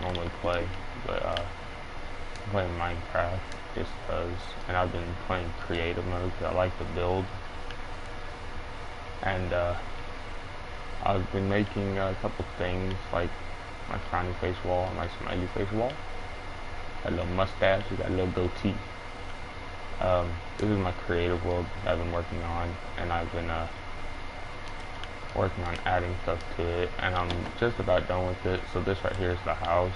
normally play, but I'm playing Minecraft just because, and I've been playing creative mode because I like to build, and I've been making a couple things like my frowny face wall and my smiley face wall. Got a little mustache, you got a little goatee. This is my creative world I've been working on, and I've been working on adding stuff to it, and I'm just about done with it. So this right here is the house,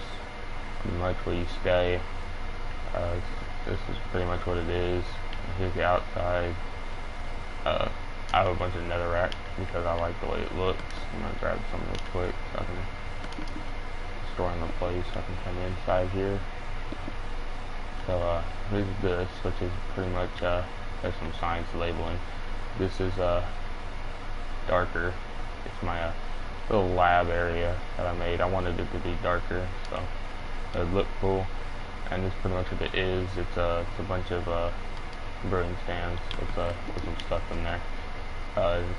pretty much where you stay. This is pretty much what it is. Here's the outside. I have a bunch of netherrack because I like the way it looks. I'm gonna grab some real quick so I can store in the place so I can come inside here. So here's this, which is pretty much there's some science labeling. This is darker. It's my little lab area that I made. I wanted it to be darker, so it would look cool. And this is pretty much what it is. It's a bunch of brewing stands with some stuff in there.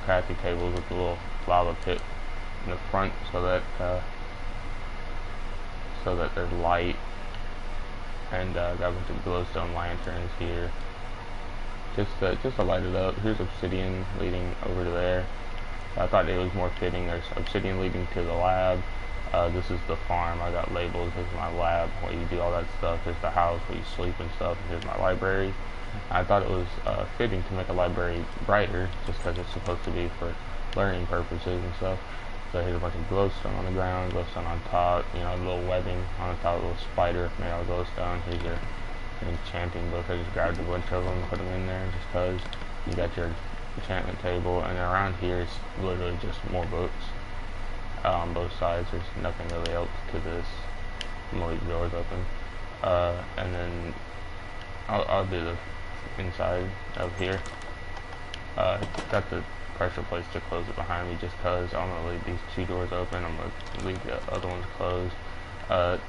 Crafty tables with a little lava pit in the front, so that there's light. And got a bunch of glowstone lanterns here, just to light it up. Here's obsidian leading over to there. I thought it was more fitting. There's obsidian leading to the lab. This is the farm. I got labels. This is my lab where you do all that stuff. There's the house where you sleep and stuff. And here's my library. I thought it was fitting to make a library brighter, just because it's supposed to be for learning purposes and stuff. So here's a bunch of glowstone on the ground, glowstone on top, you know, a little webbing on the top, a little spider made out of glowstone. Here's your enchanting book. I just grabbed a bunch of them, put them in there just because. You got your enchantment table, and then around here is literally just more books on both sides. There's nothing really else to this. I'm gonna leave the doors open. And then I'll do the inside of here. Got the pressure place to close it behind me just because I'm going to leave these two doors open. I'm going to leave the other ones closed.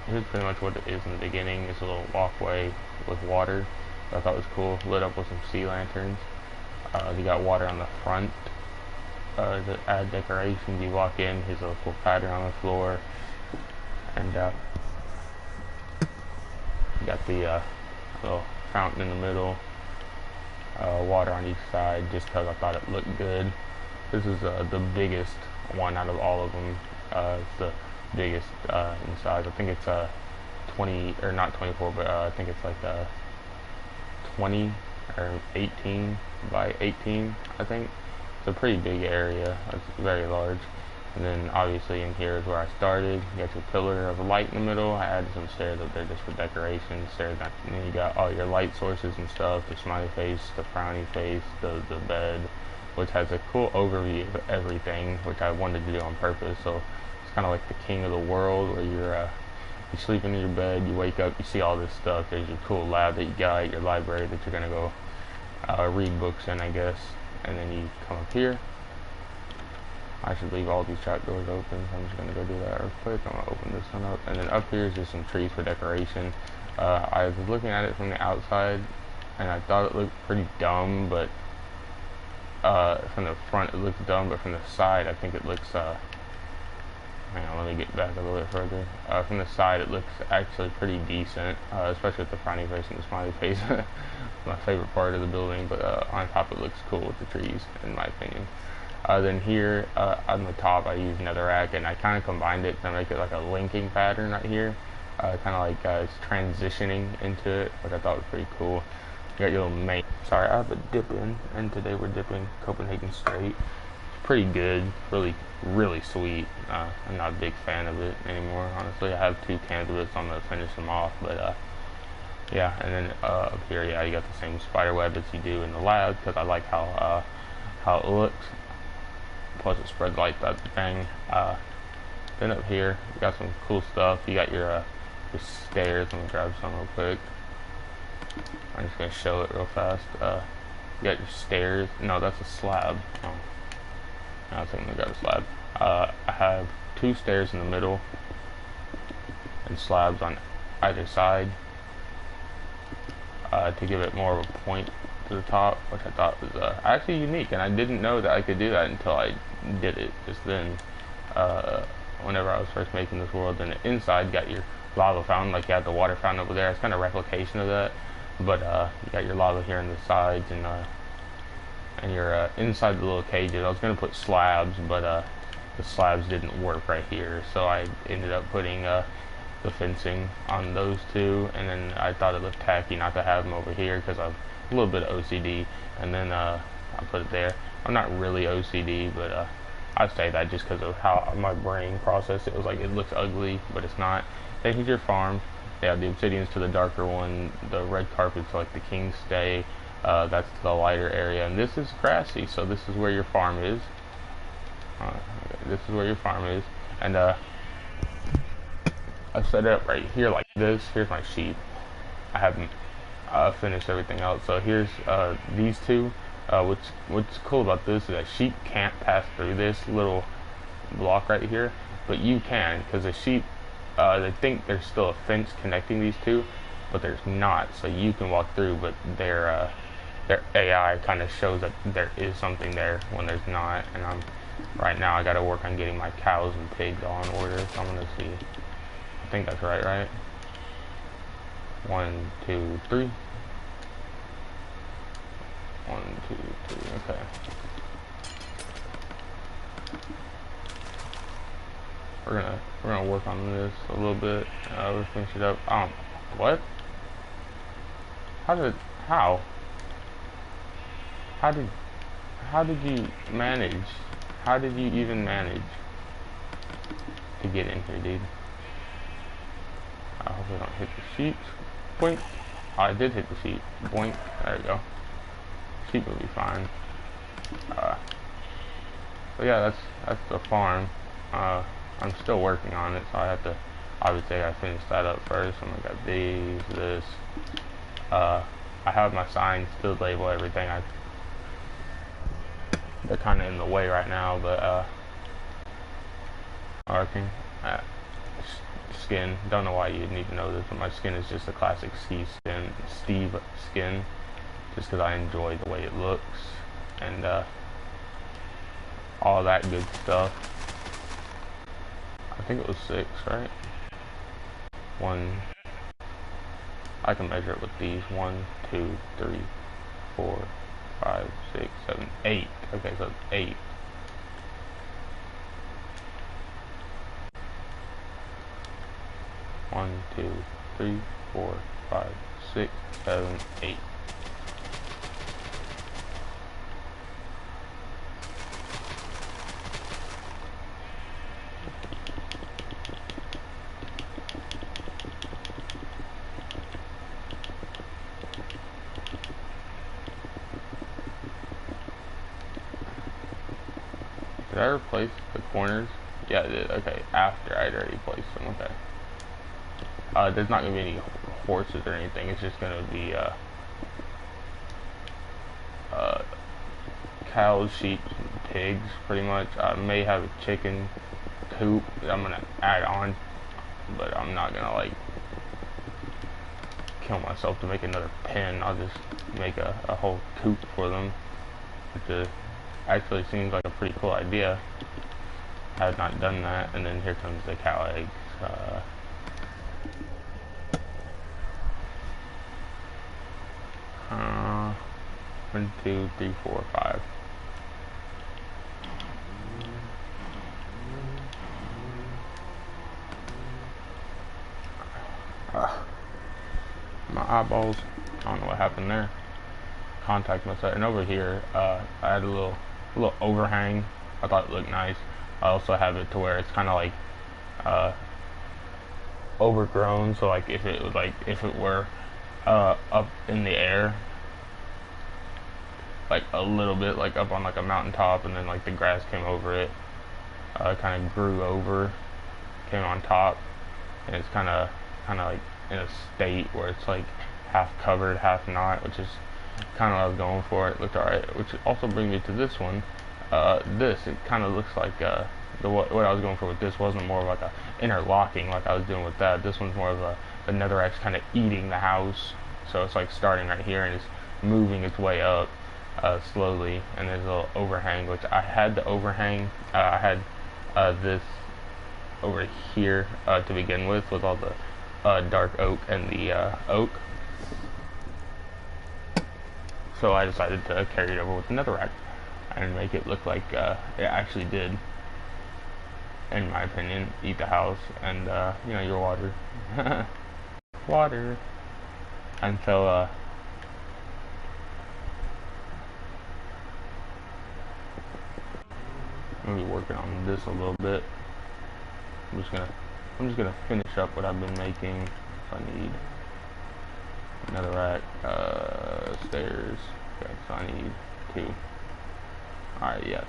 Here's pretty much what it is in the beginning. It's a little walkway with water that I thought was cool, lit up with some sea lanterns. You got water on the front to add decorations. You walk in, here's a cool pattern on the floor, and you got the little fountain in the middle. Water on each side just because I thought it looked good. This is the biggest one out of all of them. It's the biggest in size. I think it's 20, or not 24, but I think it's like 20 or 18 by 18, I think. It's a pretty big area. It's very large. And then obviously in here is where I started. You got your pillar of light in the middle. I added some stairs up there just for decoration. Stairs, and then you got all your light sources and stuff. The smiley face, the frowny face, the bed, which has a cool overview of everything, which I wanted to do on purpose. So it's kind of like the king of the world, where you're sleeping in your bed, you wake up, you see all this stuff. There's your cool lab that you got, your library that you're gonna go read books in, I guess. And then you come up here. I should leave all these trapdoors open, so I'm just going to go do that real quick. I'm going to open this one up. And then up here is just some trees for decoration. I was looking at it from the outside, and I thought it looked pretty dumb, but from the front it looks dumb, but from the side I think it looks, hang on, let me get back a little bit further. From the side it looks actually pretty decent, especially with the frowny face and the smiley face. My favorite part of the building, but on top it looks cool with the trees, in my opinion. Then here on the top I use netherrack, and I kind of combined it to make it like a linking pattern right here, kind of like it's transitioning into it, which I thought was pretty cool. You got your little main. Sorry, I have a dip in, and today we're dipping Copenhagen straight. It's pretty good, really sweet. I'm not a big fan of it anymore, honestly. I have 2 cans of it, so I'm gonna finish them off. But yeah, and then up here, yeah, you got the same spider web as you do in the lab because I like how it looks. Plus it spreads like that thing. Then up here you got some cool stuff. You got your stairs. Let me grab some real quick. I'm just gonna show it real fast. You got your stairs. No, that's a slab. Oh. I think I got a slab. I have 2 stairs in the middle and slabs on either side to give it more of a point to the top, which I thought was actually unique, and I didn't know that I could do that until I did it just then, whenever I was first making this world. Then the inside got your lava fountain, like you have the water fountain over there. It's kind of a replication of that, but you got your lava here on the sides, and you're inside the little cages. I was gonna put slabs, but the slabs didn't work right here, so I ended up putting the fencing on those two, and then I thought it looked tacky not to have them over here because I'm a little bit of OCD, and then I put it there. I'm not really OCD, but I say that just because of how my brain processed it. It was like, it looks ugly, but it's not. This is your farm. Yeah, the obsidian's to the darker one, the red carpet's like the king's stay, that's the lighter area, and this is grassy, so this is where your farm is. This is where your farm is, and I set it up right here like this. Here's my sheep. I haven't finished everything else, so here's these two. What's cool about this is that sheep can't pass through this little block right here, but you can, because the sheep, they think there's still a fence connecting these two, but there's not, so you can walk through, but their AI kind of shows that there is something there when there's not. And right now I gotta work on getting my cows and pigs all in order, so I'm gonna see. I think that's right? 1, 2, 3. 1, 2, 3, okay. We're gonna work on this a little bit. We'll finish it up. What? How did you manage? How did you even manage to get in here, dude? I hope I don't hit the sheep. Boink. Oh, I did hit the sheep. Boink. There we go. Sheep will be fine. So yeah, that's the farm. I'm still working on it, so I have to, obviously I gotta finish that up first. I'm gonna got these, this. I have my signs to label everything. They're kind of in the way right now, but working. Skin. Don't know why you'd need to know this, but my skin is just a classic Steve skin, just because I enjoy the way it looks and all that good stuff. I think it was 6, right? 1. I can measure it with these. 1, 2, 3, 4, 5, 6, 7, 8. Okay, so it's 8. One, 2, 3, 4, 5, 6, 7, 8. Did I replace the corners? Yeah, I did. Okay, after I'd already placed them. Okay. There's not going to be any horses or anything. It's just going to be cows, sheep, pigs, pretty much. I may have a chicken coop that I'm going to add on, but I'm not going to like kill myself to make another pen. I'll just make a whole coop for them, which actually seems like a pretty cool idea. I have not done that. And then here comes the cow eggs. 1, 2, 3, 4, 5. My eyeballs. I don't know what happened there. Contact myself. And over here, I had a little overhang. I thought it looked nice. I also have it to where it's kind of like overgrown. So like if it were up in the air, like a little bit, like up on like a mountaintop, and then like the grass came over it, kind of grew over, came on top, and it's kind of like in a state where it's like half covered, half not, which is kind of what I was going for. It looked alright, which also brings me to this one. It kind of looks like what I was going for with this wasn't more of like a interlocking like I was doing with that. This one's more of the netherrack's kind of eating the house, so it's like starting right here and it's moving its way up slowly, and there's a little overhang, which I had the overhang. I had this over here to begin with all the dark oak and the oak. So I decided to carry it over with another rack and make it look like it actually did, in my opinion, eat the house and you know, your water. Water. And so I'm gonna be working on this a little bit. I'm just gonna finish up what I've been making. So I need another rack, stairs. Okay, so I need 2. Alright, yes.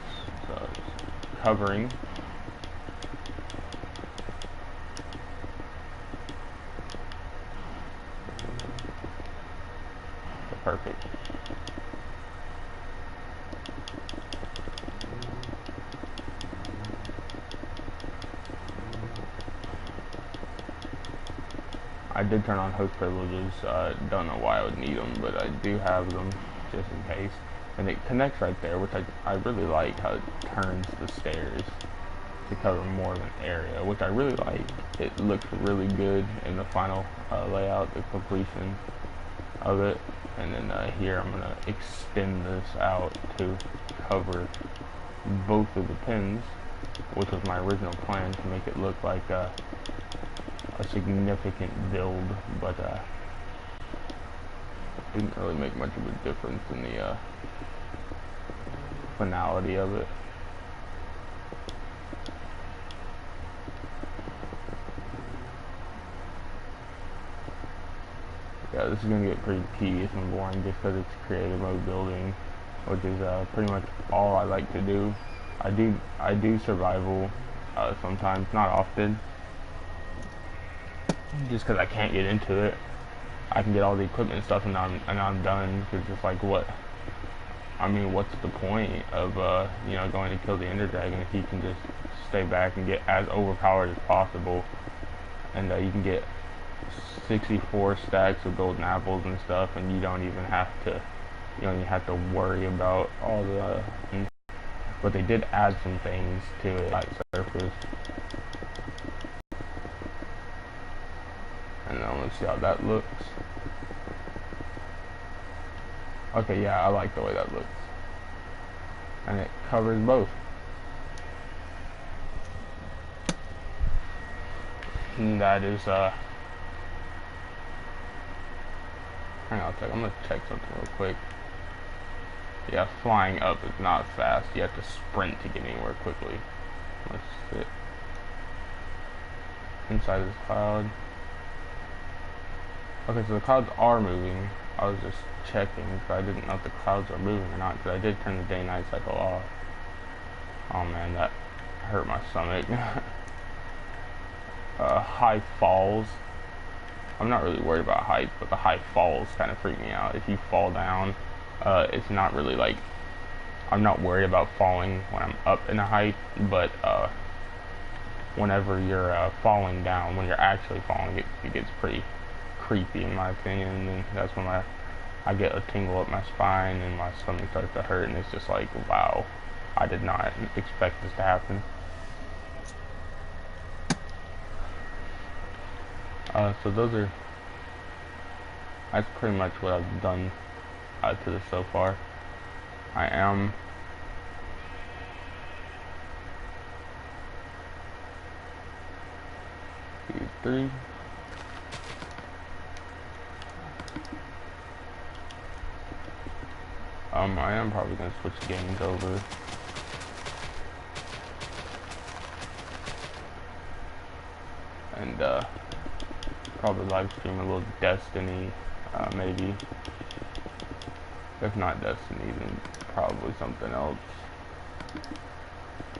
So it's covering. Perfect. I did turn on host privileges. Don't know why I would need them, but I do have them just in case. And it connects right there, which I really like how it turns the stairs to cover more of an area, which I really like. It looks really good in the final layout, the completion of it. And then here I'm going to extend this out to cover both of the pins, which was my original plan, to make it look like a significant build, but didn't really make much of a difference in the finality of it. Yeah, this is going to get pretty tedious and boring just because it's creative mode building, which is pretty much all I like to do. I do survival sometimes, not often, just because I can't get into it. I can get all the equipment and stuff and I'm done, because it's like, what? I mean, what's the point of you know, going to kill the Ender Dragon if you can just stay back and get as overpowered as possible, and you can get 64 stacks of golden apples and stuff, and you don't even have to, you know, you have to worry about all the. But they did add some things to it, like surface. And then let's see how that looks. Okay, yeah, I like the way that looks. And it covers both. And that is, hang on a second, I'm gonna check something real quick. Yeah, flying up is not fast. You have to sprint to get anywhere quickly. Let's sit inside this cloud. Okay, so the clouds are moving. I was just checking because I didn't know if the clouds are moving or not, because I did turn the day-night cycle off. Oh man, that hurt my stomach. High falls. I'm not really worried about height, but the high falls kind of freak me out. If you fall down, it's not really like, I'm not worried about falling when I'm up in a height, but whenever you're falling down, when you're actually falling, it gets pretty creepy in my opinion, and that's when I get a tingle up my spine and my stomach starts to hurt, and it's just like, wow, I did not expect this to happen. So that's pretty much what I've done to this so far. I am three. I am probably gonna switch games over. And probably live stream a little Destiny, maybe. If not Destiny, then probably something else.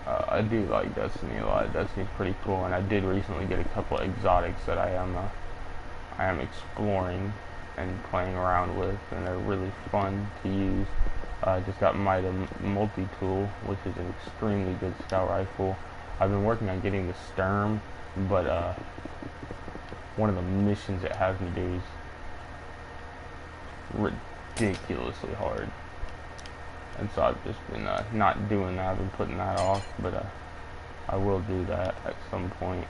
I do like Destiny a lot. Destiny's pretty cool, and I did recently get a couple of exotics that I am exploring and playing around with, and they're really fun to use. I just got Mida multi-tool, which is an extremely good scout rifle. I've been working on getting the Sturm, but one of the missions it has me do is ridiculously hard, and so I've just been not doing that. I've been putting that off, but I will do that at some point.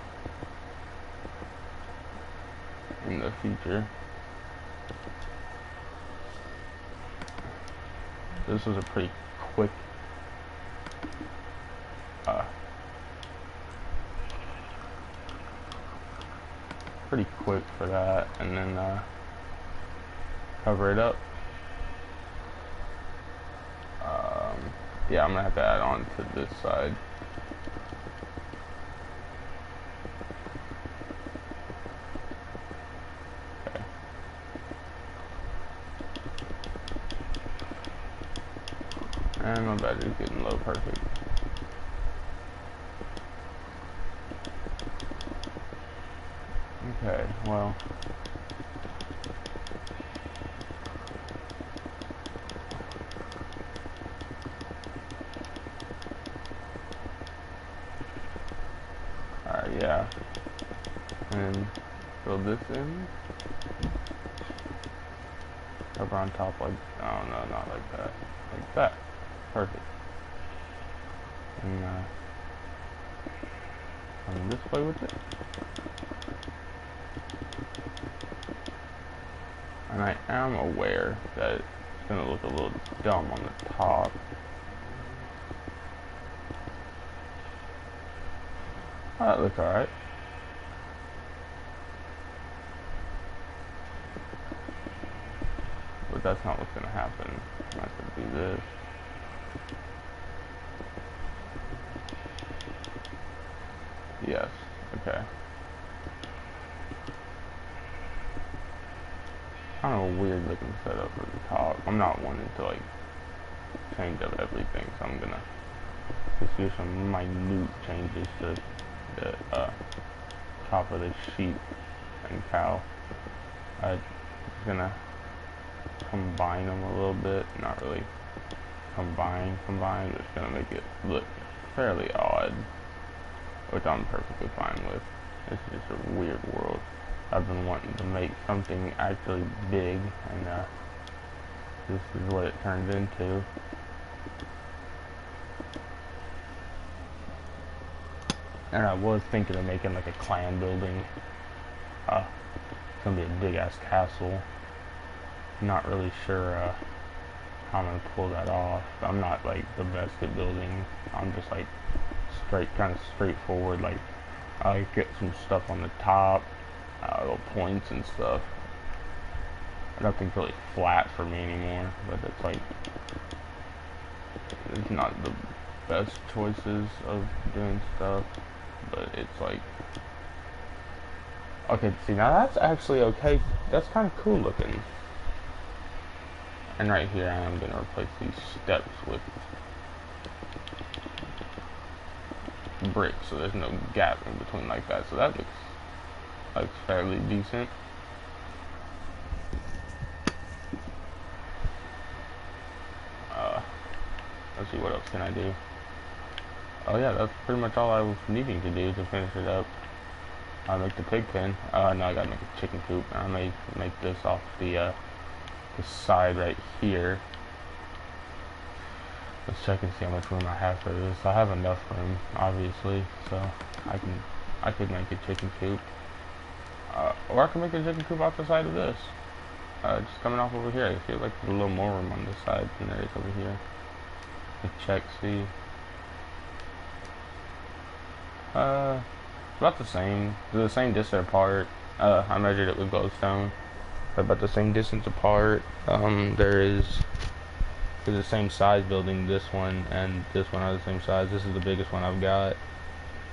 in the future. This was a pretty quick for that, and then cover it up. Yeah, I'm gonna have to add on to this side. Okay. And my battery's getting low, perfect. Okay, well. Alright, yeah. And fill this in. Cover on top like, oh no, not like that. Like that. Perfect. And come this way with it. And I am aware that it's gonna look a little dumb on the top. Oh, that looks alright. But that's not what's gonna happen. I'm not gonna do this. Yes, okay. Kind of a weird looking setup for the top. I'm not wanting to like change up everything, so I'm gonna just do some minute changes to the top of the sheep and cow. I'm just gonna combine them a little bit, not really combine, but it's gonna make it look fairly odd, which I'm perfectly fine with. It's just a weird world. I've been wanting to make something actually big, and this is what it turned into. And I was thinking of making like a clan building. It's gonna be a big ass castle. Not really sure how I'm gonna pull that off. I'm not like the best at building. I'm just like kind of straightforward. Like I get some stuff on the top, little points and stuff. Nothing's really flat for me anymore, but it's like it's not the best choices of doing stuff, but it's like okay. See, now that's actually okay. That's kind of cool looking. And right here, I am gonna replace these steps with bricks, so there's no gap in between like that. So that looks fairly decent. Let's see, what else can I do? Oh yeah, that's pretty much all I was needing to do to finish it up. I'll make the pig pen. No, I gotta make a chicken coop. I may make this off the side right here. Let's check and see how much room I have for this. I have enough room, obviously, so I could make a chicken coop. Or I can make a chicken coop off the side of this. Just coming off over here. I feel like there's a little more room on this side than there is over here. Let's check, see. It's about the same. They're the same distance apart. I measured it with glowstone. They're about the same distance apart. They're the same size building. This one and this one are the same size. This is the biggest one I've got.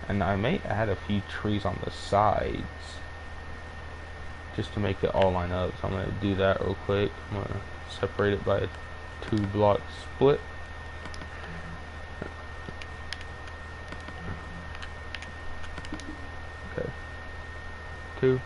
And I may add a few trees on the sides just to make it all line up. So I'm going to do that real quick. I'm going to separate it by a 2-block split. Okay. 2.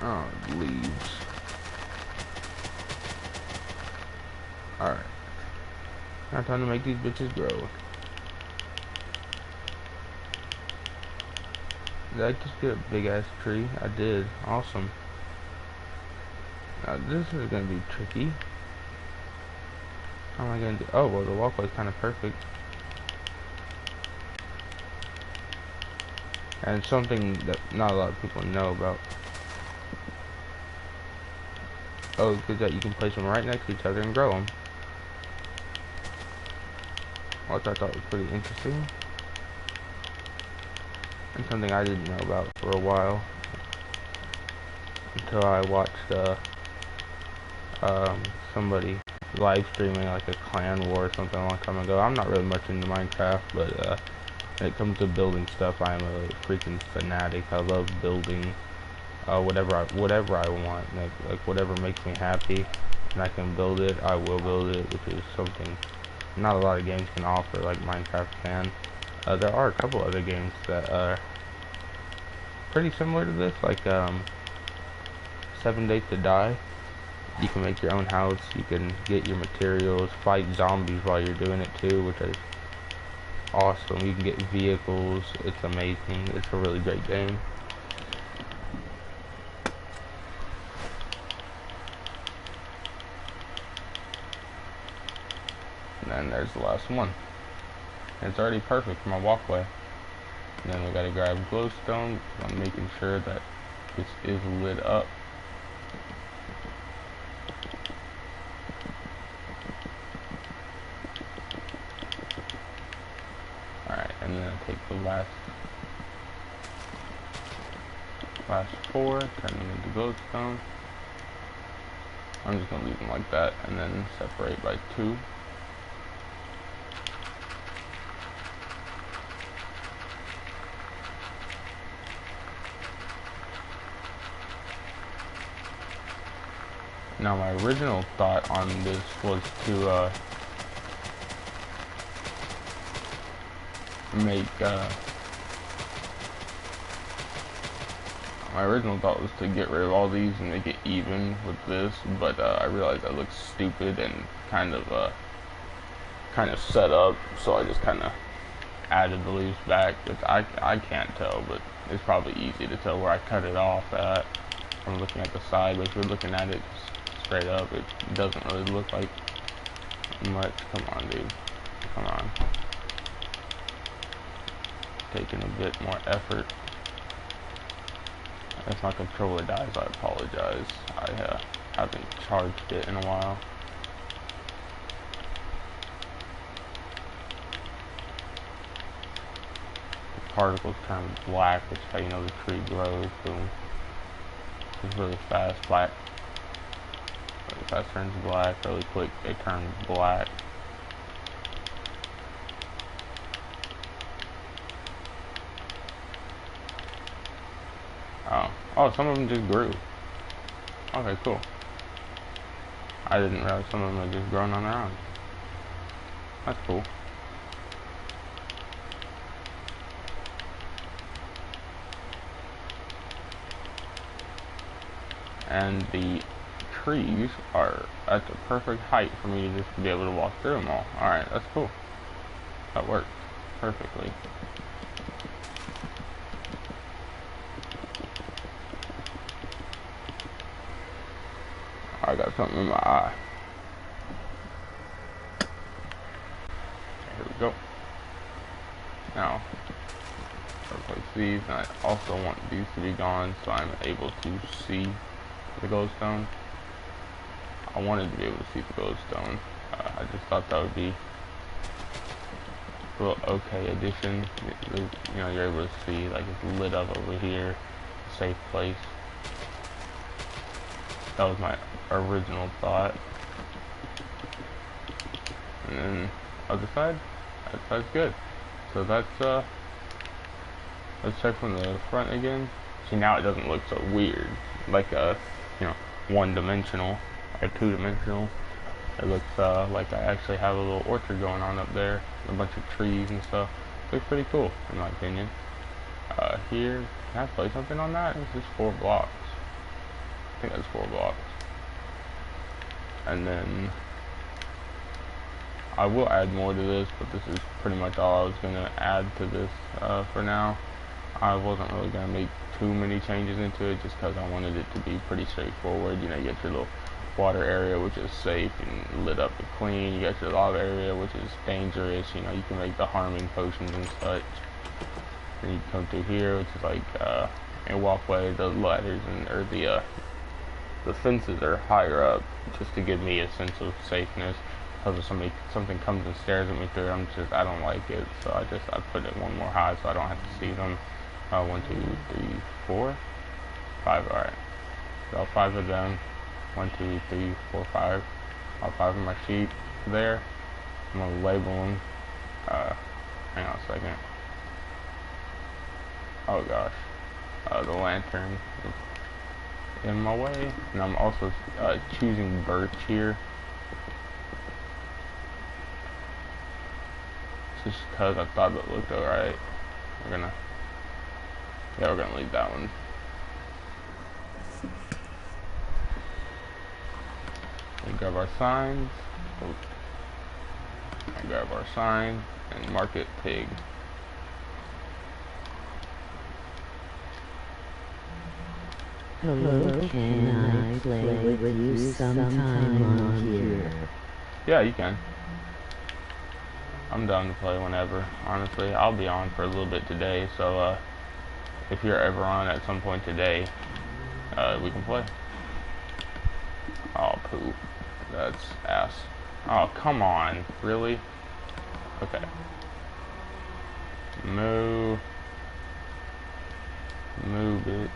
Oh, leaves. Alright. Now time to make these bitches grow. Did I just get a big ass tree? I did. Awesome. Now this is gonna be tricky. How am I gonna do? Oh well, the walkway's kind of perfect. And something that not a lot of people know about. Oh, because that you can place them right next to each other and grow them. Which I thought was pretty interesting. And something I didn't know about for a while. Until I watched somebody live streaming like a clan war or something a long time ago. I'm not really much into Minecraft, but when it comes to building stuff, I'm a freaking fanatic. I love building whatever I want, like whatever makes me happy, and I can build it. I will build it, which is something not a lot of games can offer, like Minecraft can. There are a couple other games that are pretty similar to this, like 7 Days to Die. You can make your own house, you can get your materials, fight zombies while you're doing it too, which is awesome. You can get vehicles, it's amazing. It's a really great game. And then there's the last one. It's already perfect for my walkway. And then we gotta grab glowstone. I'm making sure that this is lit up. Alright, and then I take the last 4, turn them into glowstone. I'm just gonna leave them like that and then separate by 2. Now my original thought on this was to make my original thought was to get rid of all these and make it even with this, but I realized that looks stupid and kind of set up, so I just kind of added the leaves back. I can't tell, but it's probably easy to tell where I cut it off at. I'm looking at the side, but if you're looking at it straight up, it doesn't really look like much. Come on, dude. Come on. Taking a bit more effort. If my controller dies, I apologize. I haven't charged it in a while. The particles turn black, which is how you know the tree grows. Boom. It's really fast. Black. Really fast turns black. Really quick, they turn black. Oh, some of them just grew. Okay, cool. I didn't realize some of them had just grown on their own. That's cool. And the trees are at the perfect height for me to just be able to walk through them all. Alright, that's cool. That worked perfectly. I got something in my eye. Here we go. Now, replace these, and I also want these to be gone so I'm able to see the glowstone. I wanted to be able to see the glowstone. I just thought that would be a real okay addition. You know, you're able to see like it's lit up over here, safe place. That was my original thought. And then other side, that side's good. So that's let's check from the front again. See, now it doesn't look so weird, like you know, one-dimensional or two-dimensional. It looks like I actually have a little orchard going on up there, a bunch of trees and stuff. It looks pretty cool in my opinion. Here, can I play something on that? It's just 4 blocks. I think that's 4 blocks. And then I will add more to this, but this is pretty much all I was going to add to this for now. I wasn't really going to make too many changes into it just because I wanted it to be pretty straightforward. You know, you get your little water area, which is safe and lit up and clean. You got your lava area, which is dangerous. You know, you can make the harming potions and such. Then you come through here, which is like a walkway. The ladders or the fences are higher up, just to give me a sense of safeness. Because if something comes and stares at me through, I don't like it. So I put it one more high so I don't have to see them. 1, 2, 3, 4, 5. All right, so 5 of them. 1, 2, 3, 4, 5. All 5 of my sheep there. I'm gonna label them. Hang on a second. Oh gosh, the lantern is in my way, and I'm also choosing birch here, just because I thought it looked alright. We're gonna leave that one. We grab our signs. And grab our sign and mark it pig. Hello, can I play with you sometime on here? Yeah, you can. I'm down to play whenever. Honestly, I'll be on for a little bit today, so if you're ever on at some point today, we can play. Oh, poop. That's ass. Oh, come on. Really? Okay. Moo, bitch.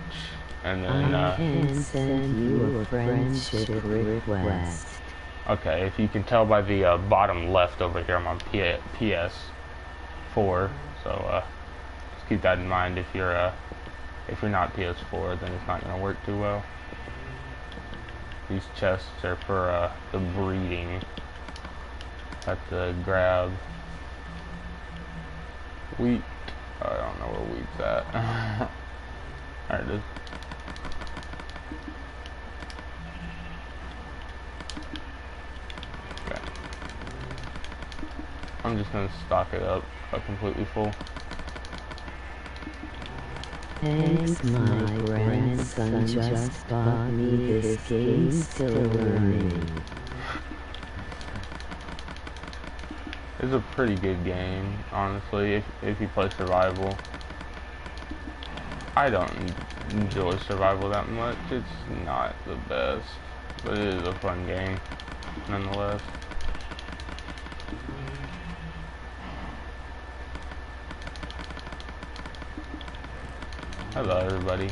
And then, I can send you a friendship request. Okay, if you can tell by the bottom left over here, I'm on PS4, so just keep that in mind. If you're not PS4, then it's not gonna work too well. These chests are for the breeding. Have to grab wheat. I don't know where wheat's at. There it is. Okay. I'm just gonna stock it up completely full. Thanks, my grandson just bought me this game, still learning. It's a pretty good game, honestly, if you play survival. I don't enjoy survival that much. It's not the best, but it is a fun game, nonetheless. Hello, everybody.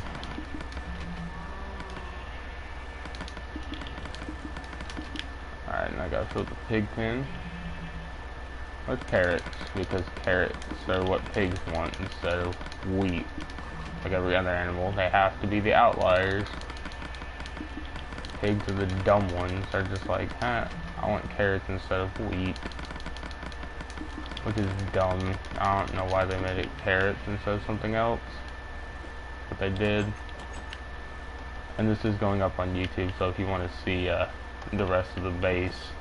Alright, and I gotta fill the pig pen with carrots, because carrots are what pigs want instead of wheat. Like every other animal, they have to be the outliers. Pigs are the dumb ones. They're just like, I want carrots instead of wheat. Which is dumb. I don't know why they made it carrots instead of something else. But they did. And this is going up on YouTube, so if you want to see the rest of the base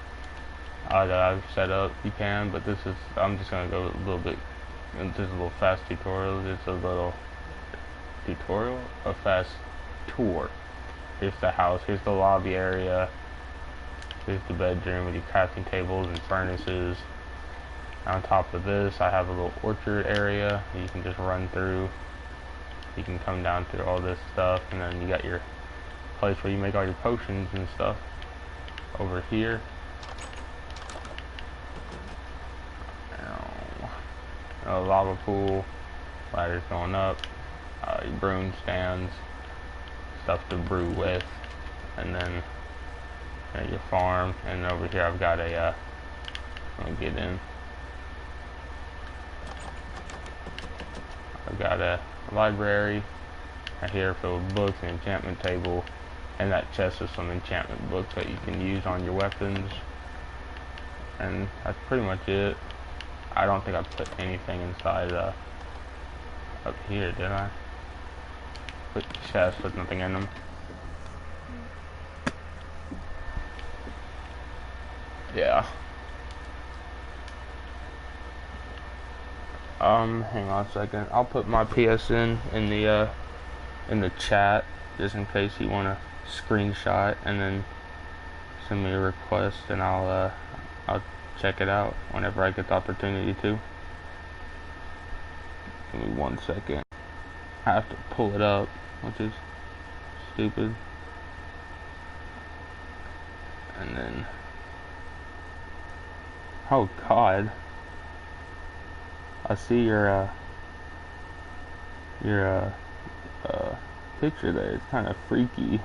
that I've set up, you can. But I'm just going to go a little bit, this is a little fast tutorial. It's a little tutorial? A fast tour. Here's the house, here's the lobby area, here's the bedroom with your crafting tables and furnaces. On top of this, I have a little orchard area you can just run through. You can come down through all this stuff, and then you got your place where you make all your potions and stuff over here. A lava pool, ladders going up, your broom stands, stuff to brew with, and then your farm. And over here I've got a let me get in. I've got a library right here filled with books, an enchantment table, and that chest with some enchantment books that you can use on your weapons. And that's pretty much it. I don't think I put anything inside up here, did I? Put chests with nothing in them. Yeah. Hang on a second. I'll put my PSN in the chat just in case you want to screenshot and then send me a request, and I'll check it out whenever I get the opportunity to. Give me 1 second. I have to pull it up, which is stupid. And then, oh God, I see your picture there. It's kind of freaky.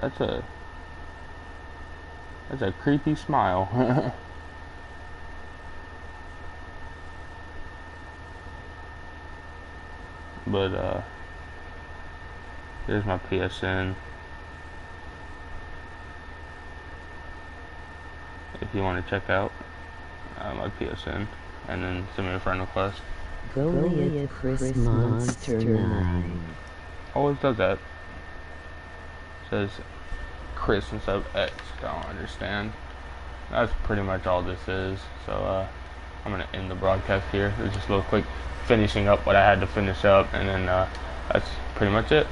That's a creepy smile. But here's my PSN. If you want to check out my PSN and then send me a friend request. Goliath Chris Monster 9. Always does that. Says Chris instead of X. Don't understand. That's pretty much all this is. So I'm gonna end the broadcast here. It's just a little quick finishing up what I had to finish up, and then that's pretty much it.